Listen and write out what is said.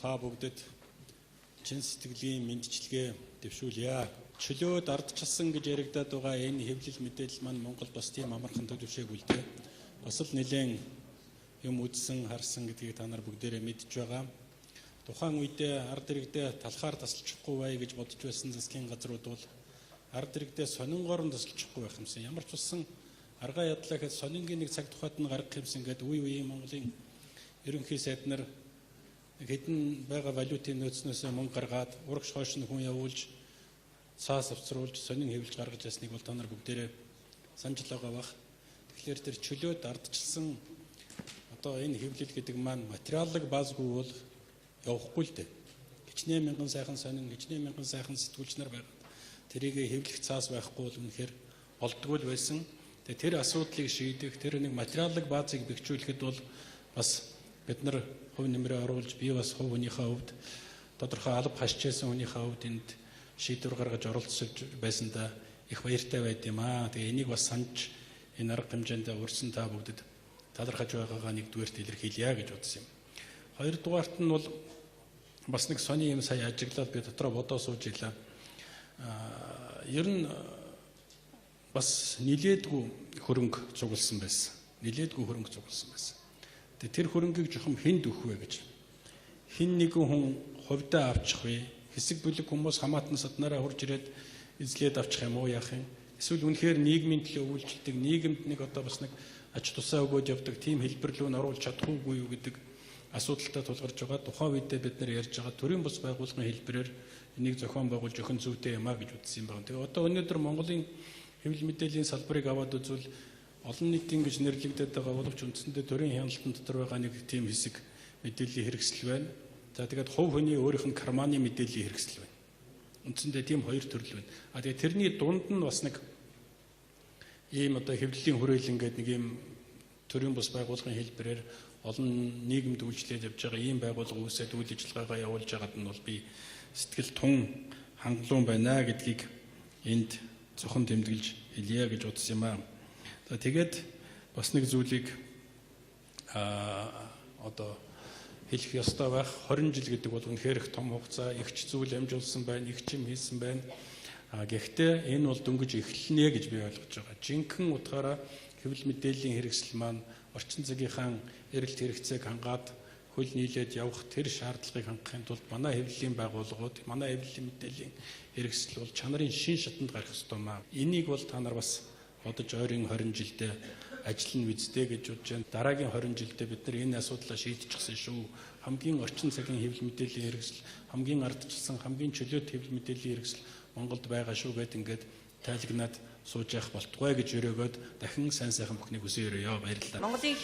та бүгдэд чин сэтгэлийн мэндчилгээ дэвшүүлье. Чөлөөд ардчилсан гэж яригдаад байгаа энэ хэвлэл мэдээлэл маань Монголд бас тийм амархан төлөвшөөгүй л дээ. Бас л нэлээд юм үзсэн, харсан гэдгийг та нар бүгдээрээ мэдж байгаа. Тухайн үедээ ард иргэдээ талхаар тасалчихгүй бай гэж бодож байсан засгийн газрууд бол ард иргэдээ сонингоор нь тасалчихгүй байх юмсан. Ямар ч болсон аргаа ядлаа гэхэд сонингийн нэг цаг тухайд нь гаргах юмсан гэдэг үеийн Монголын ерөнхий сайд нар хэдэн байгаа валютын нөөцнөөсөө мөнгө гаргаад урагш хойш нь хүн явуулж цаас авцруулж сонин хэвлэж гаргаж ясныг бол та нар бүгдээрээ санаж байгаа бах. Тэгэхээр тэр чөлөөд ардчилсан одоо энэ хэвлэл гэдэг маань материаллык баазгүй бол явахгүй л дээ. Хичнээн мянган сайхан сонин, хичнээн мянган сайхан сэтгүүлч нар байгаад тэрийг хэвлэх цаас байхгүй бол үнэхээр болдгоо л байсан. Тэгээ тэр асуудлыг шийдэх, тэр нэг материаллык баазыг бэхжүүлэхэд бол бас бид нар хувь нэмрээ оруулж би бас хувь хүнийхээ хувьд тодорхой алба хашчээсэн хүнийхээ хувьд энд шийдвэр гаргаж оролцож байсандаа их баяртай байд юм аа. Тэгээ энийг бас санаж энэ арга хэмжээнд өрсөн та бүгдэд талархаж байгаагаа нэгдүгээрт илэрхийлье гэж бодсон юм. Хоёрдугаарт нь бол бас нэг сони юм сая ажиглаад би дотроо бодоо сууж илаа. Ер нь бас нилээдгүй хөрөнгө цугласан байсан. Нилээдгүй хөрөнгө цугласан байсан. Тэр хөрөнгийг жоохон хүнд өгөх вэ гэж. Хин нэгэн хүн хувьдаа авчих вэ? Хэсэг бүлэг хүмүүс хамаатан саднараа хурж ирээд эзлээд авчих юм уу яах юм? Эсвэл үнэхээр нийгмийн төлөө үйлчлдэг, нийгэмд нэг одоо бас нэг ач тусаа өгөөд явдаг тийм хэлбэр рүү оруулж чадахгүй юу гэдэг асуудалтай тулгарч байгаа. Тухайн үедээ бид нар ярьж байгаа төрийн бус байгууллагын хэлбэрээр энийг зохион байгуулж өхөн зүйтэй юм а гэж үзсэн юм байна. Тэгээ одоо өнөөдөр Монголын хэвлэл мэдээллийн салбарыг аваад үзвэл олон нийтийн гэж нэрлэгдээд байгаа боловч үндсэндээ төрийн хяналтын дотор байгаа нэг тийм хэсэг мэдээллийн хэрэгсэл байна. За тэгээд хувь хүний өөрийнх нь карманы мэдээллийн хэрэгсэл байна. Үндсэндээ тийм хоёр төрөл байна. Тэгээд тэрний дунд нь бас нэг ийм одоо хэвлэлийн хүрээлэн гэдэг нэг ийм төрийн бус байгууллагын хэлбэрээр олон нийгэмд үйлчлээд явж байгаа ийм байгууллага үүсээд үйл ажиллагаагаа явуулж байгаад нь бол би сэтгэл тун хангалуун байна гэдгийг энд зөвхөн тэмдэглэж хэлье гэж утсан юм аа. За тэгээд бас нэг зүйлийг одоо хэлэх ёстой байх. 20 жил гэдэг бол үнэхээр их том хугацаа, ихч зүйл амжуулсан байна, их чим хийсэн байна. Гэхдээ энэ бол дөнгөж эхэлнэ гэж би ойлгож байгаа. Жинхэнэ утгаараа хэвлэл мэдээллийн хэрэгсэл маань орчин цагийнхаа эрэлт хэрэгцээг хангаад хөл нийлээд явах тэр шаардлагыг хангахын тулд манай хэвлэлийн байгууллагууд, манай хэвлэлийн мэдээллийн хэрэгсэл бол чанарын шин шатанд гарах ёстой маа. Энийг бол та нар бас бодож ойрын 20 жилдээ ажиллана үздэй гэж бодож байна. Дараагийн 20 жилдээ бид нар энэ асуудлаа шийдчихсэн шүү. Хамгийн орчин цагийн хэвлэл мэдээллийн хэрэгсэл, хамгийн ардчилсан, хамгийн чөлөөт хэвлэл мэдээллийн хэрэгсэл Монголд байгаа шүү гэд ингээд тайлагнаад сууж явах болтугай гэж өрөөгөөд дахин сайн сайхан бүхнийг хүсье өрөөё. Баярлалаа.